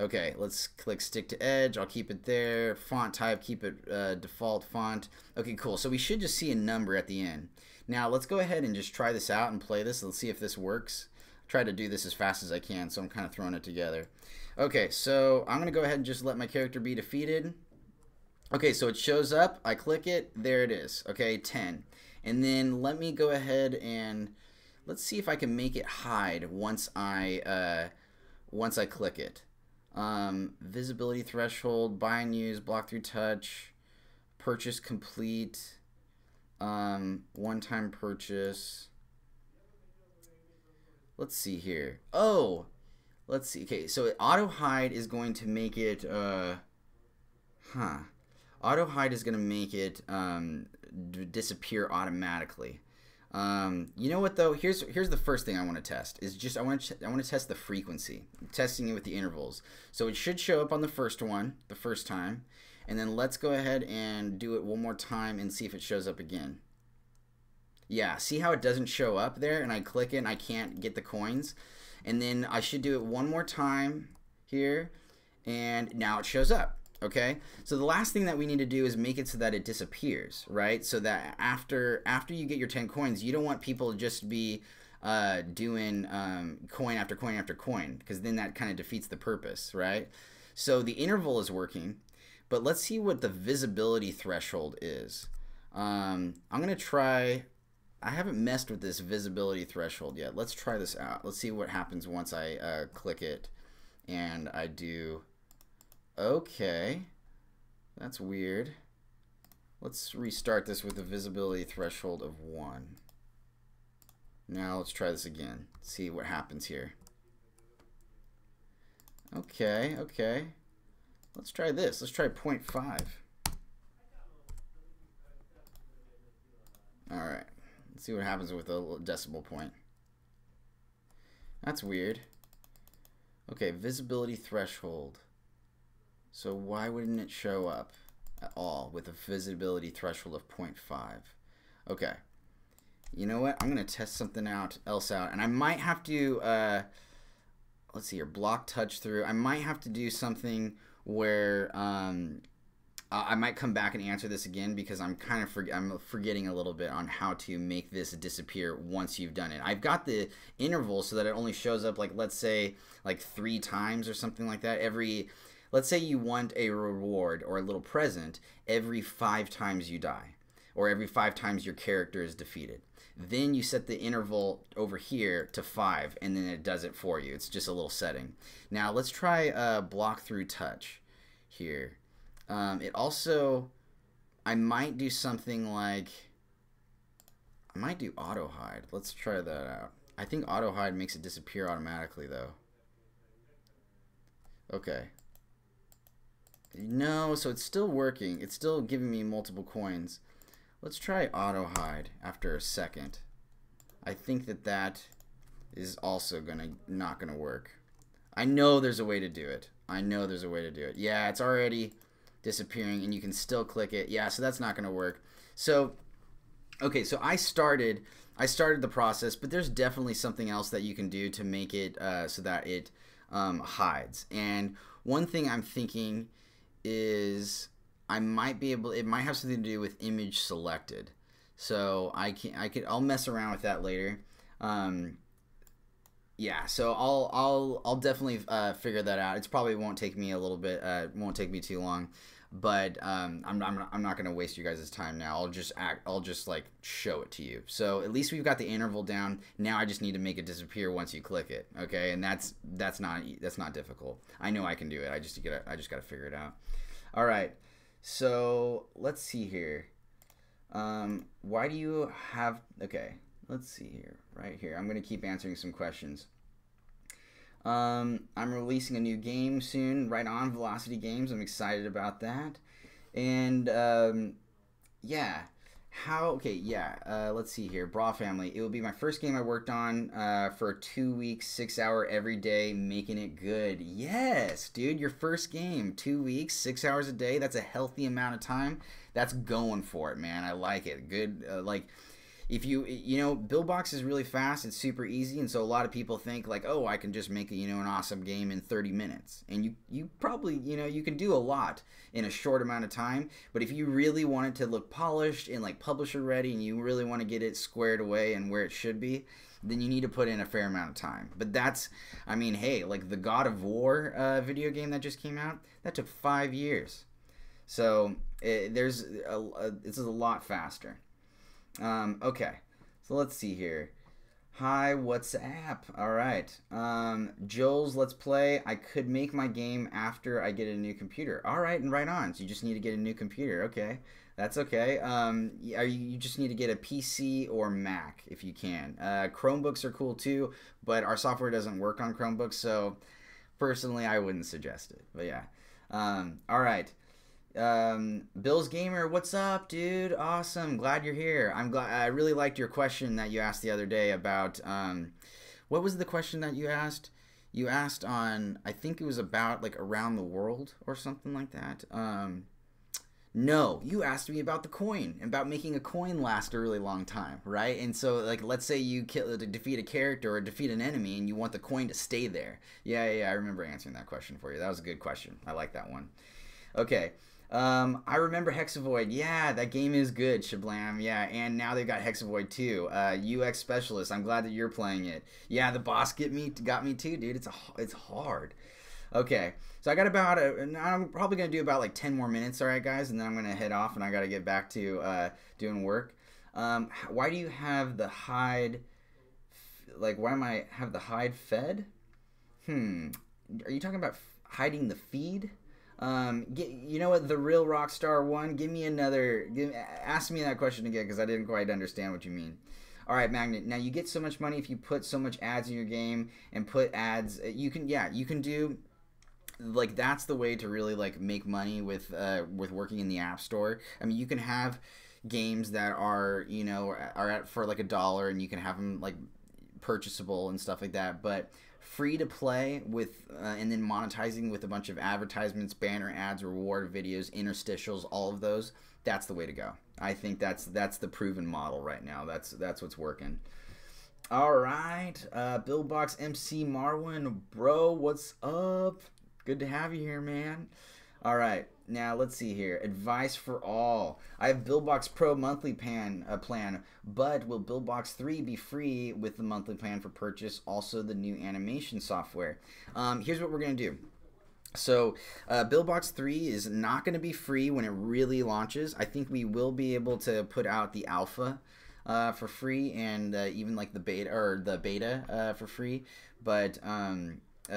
S2: Okay, let's click stick to edge. I'll keep it there. Font type, keep it default font. Okay, cool. So we should just see a number at the end. Now let's go ahead and just try this out and play this. Let's see if this works. Try to do this as fast as I can, so I'm kind of throwing it together. Okay, so I'm gonna go ahead and just let my character be defeated. Okay, so it shows up. I click it. There it is. Okay, 10. And then let me go ahead and let's see if I can make it hide once I click it. Visibility threshold, buy and use, block through touch, purchase complete, one-time purchase. Let's see here. Oh, let's see. Okay, so auto hide is going to make it auto hide is going to make it disappear automatically. You know what though? Here's the first thing I want to test is just I want to test the frequency. I'm testing it with the intervals. So it should show up on the first one, the first time, and then let's go ahead and do it one more time and see if it shows up again. Yeah, see how it doesn't show up there, and I click it and I can't get the coins, and then I should do it one more time here, and now it shows up. Okay, so the last thing that we need to do is make it so that it disappears, right? So that after you get your 10 coins, you don't want people to just be doing coin after coin after coin, because then that kind of defeats the purpose, right? So the interval is working, but let's see what the visibility threshold is. I'm gonna try. I haven't messed with this visibility threshold yet. Let's try this out. Let's see what happens once I click it and I do. Okay, that's weird. Let's restart this with a visibility threshold of 1. Now let's try this again. See what happens here. Okay, okay. Let's try this. Let's try 0.5. All right. Let's see what happens with a decimal point. That's weird. Okay, visibility threshold. So why wouldn't it show up at all with a visibility threshold of 0.5? Okay. You know what? I'm going to test something else out. And I might have to, let's see here, block touch through. I might have to do something where I might come back and answer this again because I'm kind of I'm forgetting a little bit on how to make this disappear once you've done it. I've got the interval so that it only shows up, like, let's say like 3 times or something like that. Let's say you want a reward or a little present every 5 times you die. or every 5 times your character is defeated. Then you set the interval over here to 5, and then it does it for you. It's just a little setting. Now let's try block through touch here. It also, I might do something like, I might do auto hide. Let's try that out. I think auto hide makes it disappear automatically though. Okay. No, so it's still working. It's still giving me multiple coins. Let's try auto hide after a second. I think that is also not gonna work. I know there's a way to do it. I know there's a way to do it. Yeah, it's already disappearing and you can still click it. Yeah, so that's not gonna work. So okay, so I started the process, but there's definitely something else that you can do to make it so that it hides. And one thing I'm thinking is I might be able, it might have something to do with image selected. So I'll mess around with that later. Yeah, so I'll definitely figure that out. It probably won't take me a little bit, won't take me too long, but I'm not gonna waste you guys' time now. I'll just like show it to you. So at least we've got the interval down. Now I just need to make it disappear once you click it. Okay, and that's not difficult. I know I can do it. I just gotta figure it out. All right. So let's see here. Why do you have, okay, let's see here, right here. I'm going to keep answering some questions. I'm releasing a new game soon, right on Velocity Games. I'm excited about that. And, yeah. Let's see here. Bra Family. It will be my first game I worked on for a 2-week, 6-hour every day, making it good. Yes, dude, your first game, 2 weeks, 6 hours a day. That's a healthy amount of time. That's going for it, man. I like it. Good. Like, if you know, Buildbox is really fast. It's super easy, and so a lot of people think like, oh, I can just make an awesome game in 30 minutes, and you probably you can do a lot in a short amount of time. But if you really want it to look polished and like publisher ready, and you really want to get it squared away and where it should be, then you need to put in a fair amount of time. But that's, I mean, hey, like the God of War video game that just came out, that took 5 years. So this is a lot faster. Okay, so let's see here. Hi, WhatsApp. All right. Joel's Let's Play. I could make my game after I get a new computer. All right, and right on. So you just need to get a new computer. Okay, that's okay. You just need to get a PC or Mac if you can. Chromebooks are cool too, but our software doesn't work on Chromebooks, so personally, I wouldn't suggest it. But yeah. All right. Bill's Gamer, what's up, dude? Awesome, glad you're here. I really liked your question that you asked the other day about what was the question that you asked? You asked on, I think it was about like around the world or something like that. No, you asked me about the coin, about making a coin last a really long time, right? And so, like, let's say you defeat a character or defeat an enemy and you want the coin to stay there. Yeah, I remember answering that question for you. That was a good question. I like that one. Okay. I remember Hexavoid. Yeah, that game is good, Shablam. Yeah, and now they've got Hexavoid too. UX Specialist. I'm glad that you're playing it. Yeah, the boss got me too, dude. It's hard. Okay, so I got about I'm probably gonna do about like 10 more minutes. All right, guys, and then I'm gonna head off and I gotta get back to doing work. Why do you have the hide? Like, why am I have the hide fed? Are you talking about hiding the feed? You know what, the real Rockstar one, give me another, ask me that question again, because I didn't quite understand what you mean. All right, Magnet, now you get so much money if you put so much ads in your game and put ads, you can do, like, that's the way to really, like, make money with working in the App Store. I mean, you can have games that are, are at for like $1, and you can have them, like, purchasable and stuff like that, but free to play with and then monetizing with a bunch of advertisements, banner ads, reward videos, interstitials, all of those, that's the way to go. I think that's the proven model right now. That's what's working. All right, Buildbox MC Marwin, bro, what's up? Good to have you here, man. All right, now let's see here. Advice for all. I have Buildbox Pro monthly plan, but will Buildbox 3 be free with the monthly plan for purchase? Also, the new animation software. Here's what we're gonna do. So, Buildbox 3 is not going to be free when it really launches. I think we will be able to put out the alpha for free, and even like the beta for free. But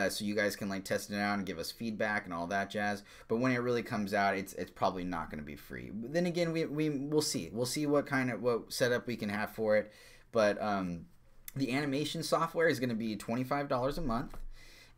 S2: so you guys can like test it out and give us feedback and all that jazz. But when it really comes out, it's probably not going to be free. Then again, we'll see. We'll see what setup we can have for it. But the animation software is going to be $25 a month.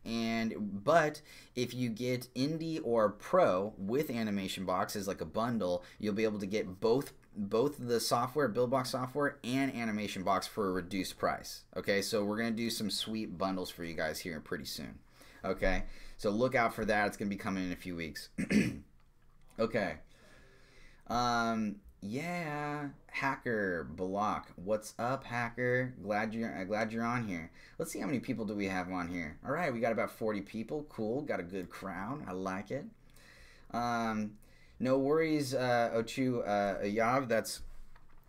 S2: But if you get Indie or Pro with Animation Box as like a bundle, you'll be able to get both the software, Buildbox software, and Animation Box for a reduced price. Okay, so we're gonna do some sweet bundles for you guys here pretty soon. Okay, so look out for that. It's gonna be coming in a few weeks. Okay. Yeah, Hacker Block. What's up, Hacker? Glad you're on here. Let's see how many people do we have on here. All right, we got about 40 people. Cool, got a good crowd. I like it. No worries, Ochu Yav. That's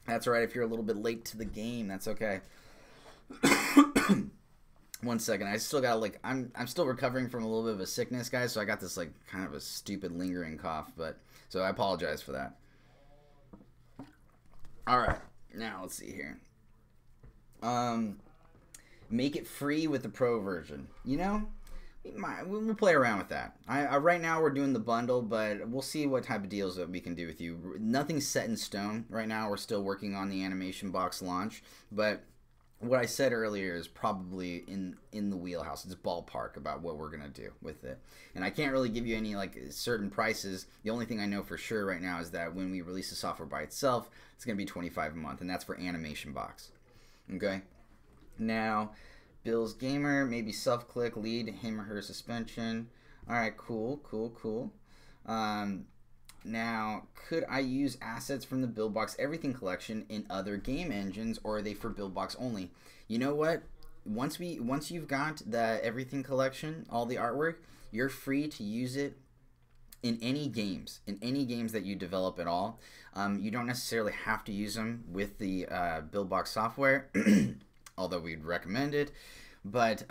S2: all right. If you're a little bit late to the game, that's okay. 1 second. I still got I'm still recovering from a little bit of a sickness, guys. So I got this like kind of a stupid lingering cough, but so I apologize for that. All right, now let's see here. Make it free with the Pro version. You know, we'll play around with that. Right now we're doing the bundle, but we'll see what type of deals that we can do with you. Nothing's set in stone right now. We're still working on the Animation Box launch, but what I said earlier is probably in the wheelhouse. It's ballpark about what we're gonna do with it, and I can't really give you any like certain prices. The only thing I know for sure right now is that when we release the software by itself, it's gonna be $25 a month, and that's for Animation Box. Okay. Now, Bill's Gamer, maybe self-click, lead him or her suspension. All right, cool. Now, could I use assets from the Buildbox Everything collection in other game engines, or are they for Buildbox only? You know what? Once you've got the Everything collection, all the artwork, you're free to use it in any games that you develop at all. You don't necessarily have to use them with the Buildbox software, although we'd recommend it. But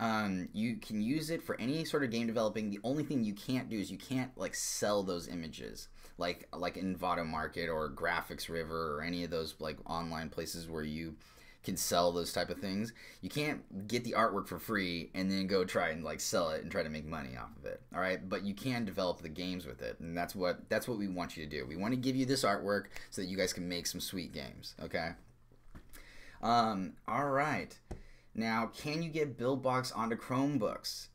S2: you can use it for any sort of game developing. The only thing you can't do is you can't like sell those images like in Vado Market or Graphics River or any of those like online places where you can sell those type of things. You can't get the artwork for free and then go try and like sell it and try to make money off of it. All right, but you can develop the games with it, and that's what we want you to do. We want to give you this artwork so that you guys can make some sweet games. Okay. All right. Now, can you get Buildbox onto Chromebooks?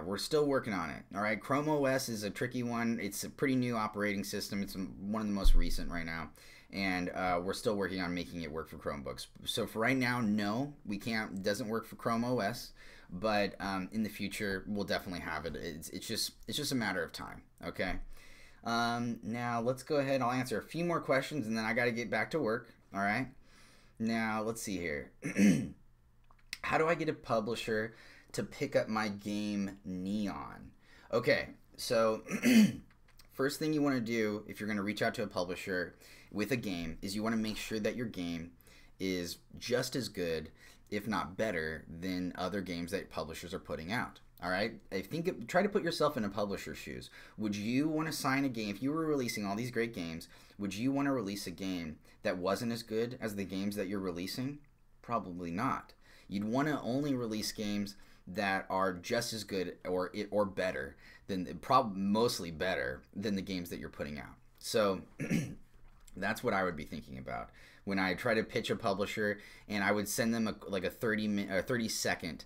S2: We're still working on it. All right, Chrome OS is a tricky one. It's a pretty new operating system. It's one of the most recent right now, and we're still working on making it work for Chromebooks. So for right now, no, we can't. It doesn't work for Chrome OS, but in the future, we'll definitely have it. It's just a matter of time. Okay. Now let's go ahead. I'll answer a few more questions, and then I got to get back to work. All right. Now let's see here. How do I get a publisher to pick up my game Neon? Okay, so first thing you want to do if you're going to reach out to a publisher with a game is you want to make sure that your game is just as good, if not better, than other games that publishers are putting out. All right, try to put yourself in a publisher's shoes. Would you want to sign a game if you were releasing all these great games? Would you want to release a game that wasn't as good as the games that you're releasing? Probably not. You'd want to only release games that are just as good or better than, mostly better than the games that you're putting out. So that's what I would be thinking about when I try to pitch a publisher, and I would send them a 30-second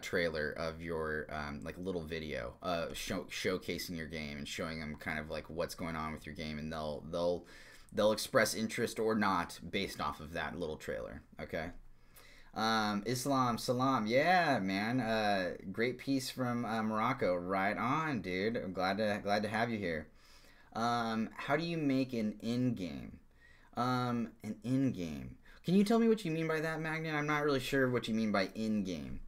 S2: trailer of your like little video showcasing your game and showing them kind of like what's going on with your game, and they'll express interest or not based off of that little trailer. Okay. Islam Salam, yeah, man, great piece from Morocco. Right on, dude. I'm glad to have you here. How do you make an in-game? An in-game. Can you tell me what you mean by that, Magnet? I'm not really sure what you mean by in-game.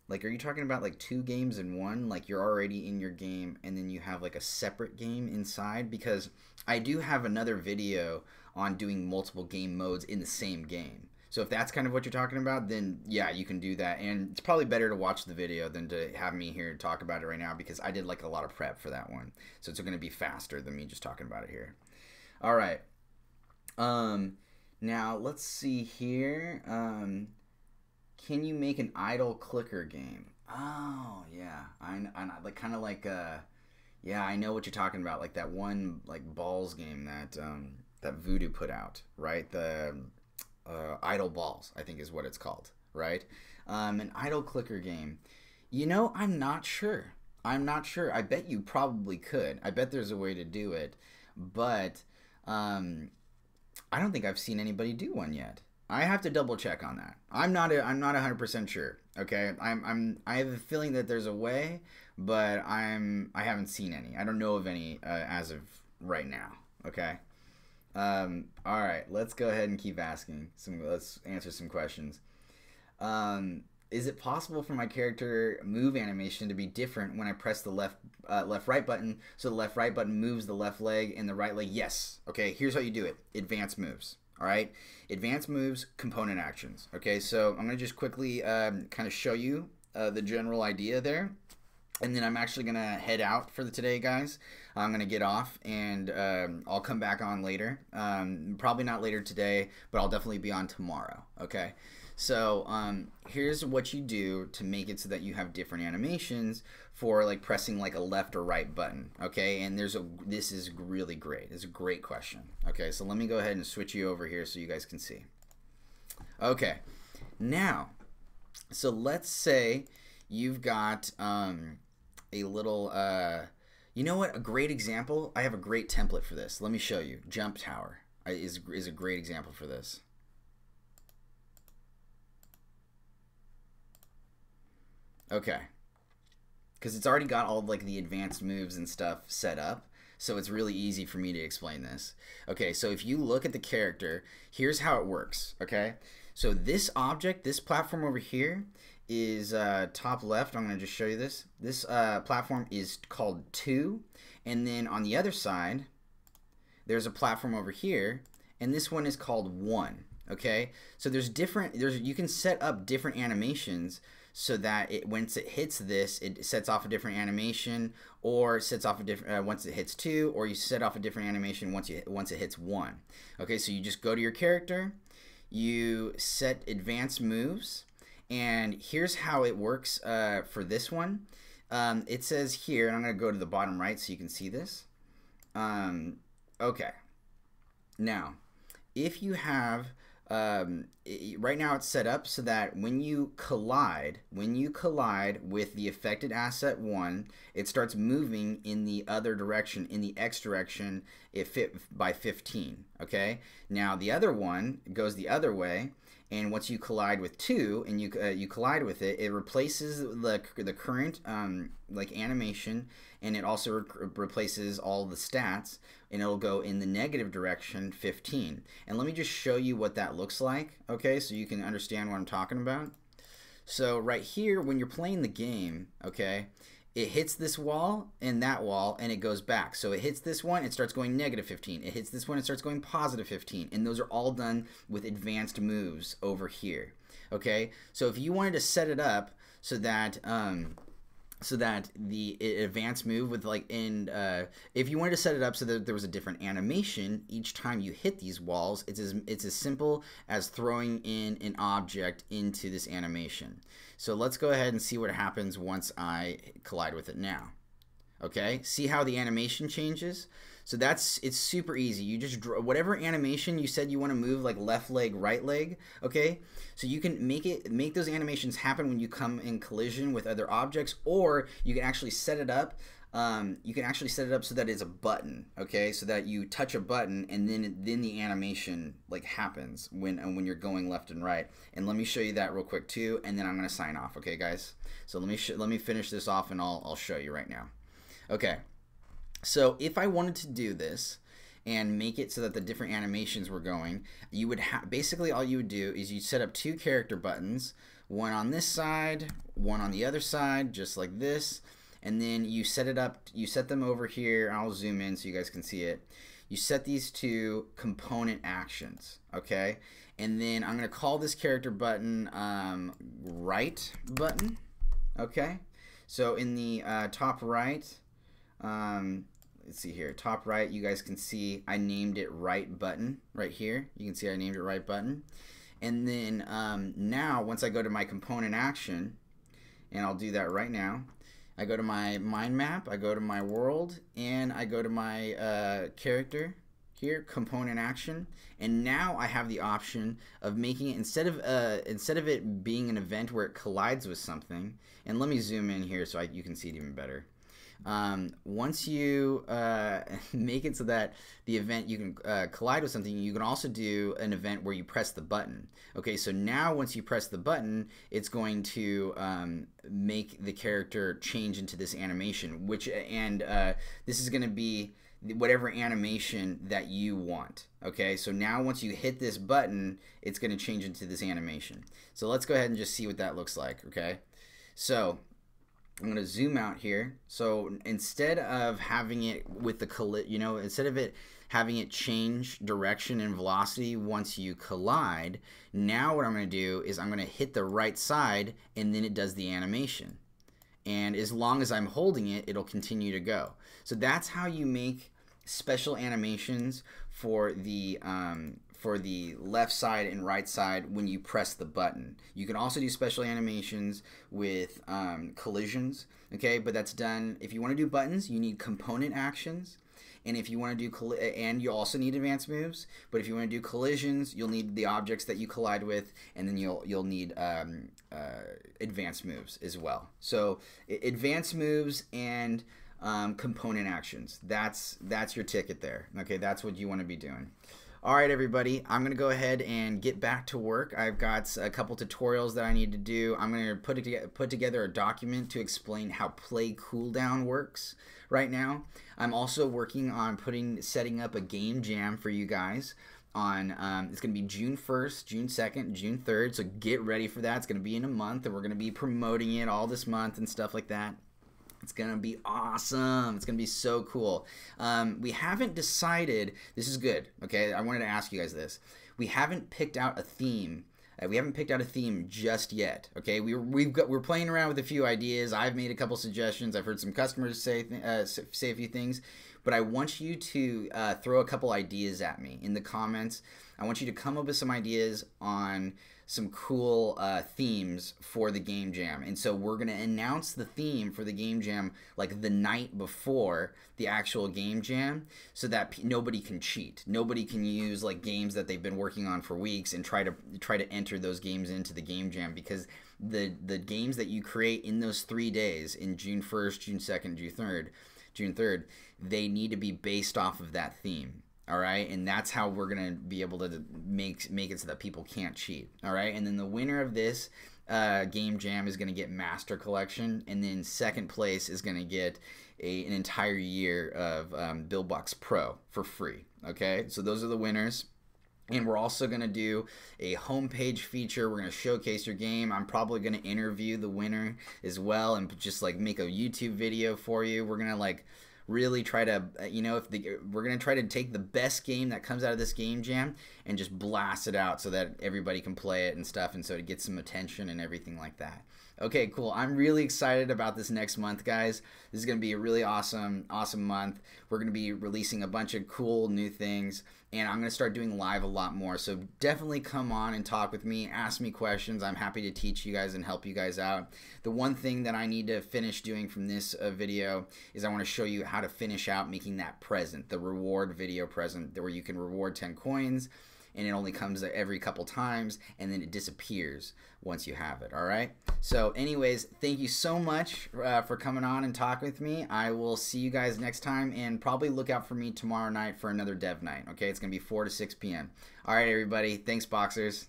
S2: Like, are you talking about like two games in one? Like you're already in your game and then you have like a separate game inside? Because I do have another video on doing multiple game modes in the same game. So if that's kind of what you're talking about, then yeah, you can do that. And it's probably better to watch the video than to have me here talk about it right now, because I did like a lot of prep for that one. So it's going to be faster than me just talking about it here. All right. Now let's see here. Can you make an idle clicker game? Oh yeah, I like kind of like yeah, I know what you're talking about. Like that one like balls game that that Voodoo put out, right? The idle balls, I think is what it's called, right? An idle clicker game. You know, I'm not sure. I'm not sure. I bet you probably could. I bet there's a way to do it, but I don't think I've seen anybody do one yet. I have to double check on that. I'm not 100% sure. Okay, I have a feeling that there's a way, but I haven't seen any. I don't know of any as of right now. Okay. All right, let's go ahead and keep asking. Let's answer some questions. Is it possible for my character move animation to be different when I press the left right button, so the left right button moves the left leg and the right leg? Yes. Okay, here's how you do it. Advanced moves. All right, advanced moves, component actions. Okay, so I'm gonna just quickly kind of show you the general idea there, and then I'm actually gonna head out for today, guys. I'm gonna get off, and I'll come back on later. Probably not later today, but I'll definitely be on tomorrow. Okay. So here's what you do to make it so that you have different animations for like pressing like a left or right button. Okay, and this is really great. It's a great question. Okay, so let me go ahead and switch you over here so you guys can see. Okay, now, so let's say you've got a little, you know what? A great example. I have a great template for this. Let me show you. Jump tower is a great example for this. Okay, because it's already got all like the advanced moves and stuff set up, so it's really easy for me to explain this. Okay, so if you look at the character, here's how it works. Okay, so this object, this platform over here is top left. I'm going to just show you this. This platform is called 2, and then on the other side, there's a platform over here, and this one is called 1. Okay, so you can set up different animations so that once it hits this, it sets off a different animation, or sets off a different once it hits 2, or you set off a different animation once it hits 1. Okay, so you just go to your character, you set advanced moves, and here's how it works for this one. It says here, and I'm going to go to the bottom right so you can see this. Okay, now if you have right now it's set up so that when you collide with the affected asset 1, it starts moving in the other direction, in the X direction, it fit by 15. Okay, now the other one goes the other way, and once you collide with 2 and you collide with it, it replaces the current like animation, and it also replaces all the stats, and it'll go in the negative direction 15. And let me just show you what that looks like, okay, so you can understand what I'm talking about. So right here, when you're playing the game, okay, it hits this wall and that wall, and it goes back. So it hits this one, it starts going negative 15. It hits this one, it starts going positive 15. And those are all done with advanced moves over here. Okay, so if you wanted to set it up so that the advanced move with like if you wanted to set it up so that there was a different animation each time you hit these walls, it's as simple as throwing in an object into this animation. So let's go ahead and see what happens once I collide with it now. Okay, see how the animation changes? So it's super easy. You just draw whatever animation you said you want to move, like left leg, right leg. Okay, so you can make those animations happen when you come in collision with other objects, or you can actually set it up. You can actually set it up so that it's a button. Okay, so that you touch a button and then the animation like happens when you're going left and right. And let me show you that real quick too, and then I'm gonna sign off. Okay, guys. So let me finish this off, and I'll show you right now. Okay. So if I wanted to do this and make it so that the different animations were going, you would basically all you would do is you set up 2 character buttons, one on this side, one on the other side, just like this, and then you set it up, you set them over here. I'll zoom in so you guys can see it. you set these to component actions, okay? And then I'm going to call this character button right button, okay? So in the top right, let's see here, top right, you guys can see I named it right button right here. You can see I named it right button. And then now once I go to my component action, and I'll do that right now, I go to my mind map, I go to my world, and I go to my character here, component action, and now I have the option of making it, instead of it being an event where it collides with something, and let me zoom in here so you can see it even better. Once you make it so that the event, you can collide with something, you can also do an event where you press the button. Okay, so now once you press the button, it's going to make the character change into this animation, this is going to be whatever animation that you want. Okay, so now once you hit this button, it's going to change into this animation. So let's go ahead and just see what that looks like. Okay, so I'm going to zoom out here. So instead of having it with the instead of it having it change direction and velocity once you collide, now what I'm going to do is I'm going to hit the right side and then it does the animation. And as long as I'm holding it, it'll continue to go. So that's how you make special animations for the left side and right side when you press the button. You can also do special animations with collisions, okay? But that's done, if you want to do buttons, you need component actions. And if you want to do, and you also need advanced moves, but if you want to do collisions, you'll need the objects that you collide with, and then you'll need advanced moves as well. So advanced moves and component actions. That's your ticket there. Okay, that's what you want to be doing. All right, everybody, I'm going to go ahead and get back to work. I've got a couple tutorials that I need to do. I'm going to put together a document to explain how play cooldown works right now. I'm also working on setting up a game jam for you guys on, it's going to be June 1st, June 2nd, June 3rd, so get ready for that. It's going to be in a month, and we're going to be promoting it all this month and stuff like that. It's going to be awesome. It's going to be so cool. We haven't decided, this is good, okay? I wanted to ask you guys this. We haven't picked out a theme. We haven't picked out a theme just yet, okay? We're playing around with a few ideas. I've made a couple suggestions. I've heard some customers say a few things. But I want you to throw a couple ideas at me in the comments. I want you to come up with some ideas on some cool themes for the game jam. And so we're going to announce the theme for the game jam like the night before the actual game jam, so that nobody can cheat. Nobody can use like games that they've been working on for weeks and try to enter those games into the game jam, because the games that you create in those 3 days, in June 1st, June 2nd, June 3rd, they need to be based off of that theme. All right, and that's how we're gonna be able to make it so that people can't cheat. All right, and then the winner of this game jam is gonna get Master Collection, and then second place is gonna get an entire year of Buildbox Pro for free. Okay, so those are the winners. And we're also going to do a homepage feature. We're going to showcase your game. I'm probably going to interview the winner as well and just like make a YouTube video for you. We're going to like really try to, we're going to try to take the best game that comes out of this game jam and just blast it out so that everybody can play it and stuff, and so it gets some attention and everything like that. Okay, cool. I'm really excited about this next month, guys. This is going to be a really awesome month. We're going to be releasing a bunch of cool new things, and I'm going to start doing live a lot more. So definitely come on and talk with me. Ask me questions. I'm happy to teach you guys and help you guys out. The one thing that I need to finish doing from this video is I want to show you how to finish out making that present, the reward video present, where you can reward 10 coins, and it only comes every couple times, and then it disappears once you have it. All right, so anyways, thank you so much for coming on and talking with me. I will see you guys next time, and probably look out for me tomorrow night for another dev night. Okay, it's gonna be 4 to 6 p.m. All right, everybody, thanks, boxers.